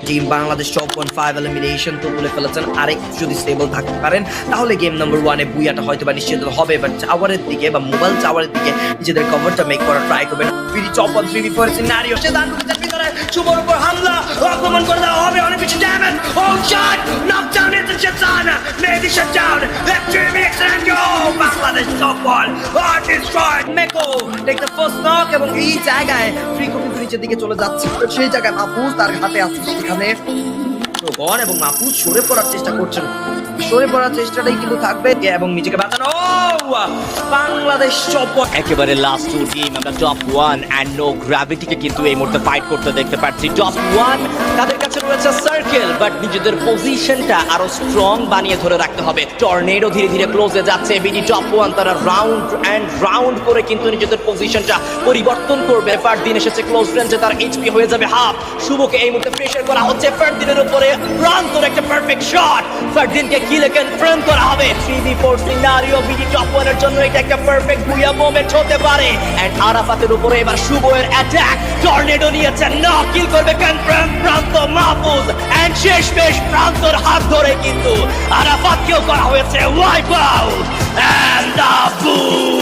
Team Bangladesh top 15 elimination তো বলে ফেলেছেন। আরেকটু যদি স্টেবল থাকতে পারেন তাহলে গেম নাম্বার 1 এ বুয়াটা হয়তো বা নিশ্চিত হবে, বাট টাওয়ারের দিকে বা মোবাইল টাওয়ারের দিকে নিজেদের কভারটা মেক করার ট্রাই করবেন। ফ্রি টপ 1 3v4 সিনারিও সে দান করতে ভিতরে শুভর উপর হামলা আক্রমণ করে দেওয়া হবে, অনেক বেশি ড্যামেজ। ও shot knock down it's shutdown maybe shutdown let's mix and go Bangladesh top 1 আর ডিস্ট্রয়েড মেকো টেক দ্য ফার্স্ট নক এবং এই জায়গায় ফ্রি কপি নিচের দিকে চলে যাচ্ছে, তো সেই জায়গায় মাহফুজ তার হাতে আছে সেখানে গন এবং মাহফুজ সরে পড়ার চেষ্টা করছেন। সরে পড়ার চেষ্টাটাই কিন্তু থাকবে এবং নিজেকে বাঁচানো। বাংলাদেশ টপ একেবারে লাস্ট টু টিম আমরা টপ 1 এন্ড নো গ্র্যাভিটিকে কিন্তু এই মুহূর্তে ফাইট করতে দেখতে পাচ্ছি। টপ 1 তাদের কাছে রয়েছে সার্কেল, বাট নিজেদের পজিশনটা আরো স্ট্রং বানিয়ে ধরে রাখতে হবে। টর্নেডো ধীরে ধীরে ক্লোজে যাচ্ছে। বিডি টপ 1 তারা রাউন্ড এন্ড রাউন্ড করে কিন্তু নিজেদের পজিশনটা পরিবর্তন করবে। ফারদিন এসেছে ক্লোজ রেঞ্জে, তার এইচপি হয়ে যাবে হাফ। শুভকে এই মুহূর্তে প্রেসার করা হচ্ছে ফারদিনের উপরে। প্রান্তর একটা পারফেক্ট শট, ফারদিনকে কিলে কনফার্ম করা হবে। 3v4 সিনারিও বিডি টপ 1 এর জন্য এটা একটা পারফেক্ট বুয়া মোমেন্ট হতে পারে। এন্ড আরাফাতের উপরে এবার শুভ এর অ্যাটাক। টর্নেডো নিয়েছে, নক কিল করবে কনফার্ম প্রান্ত মাহফুজ। এন্ড শেষমেশ প্রান্তর হাত ধরে কিন্তু আরাফাতকেও করা হয়েছে wipe out. And the broom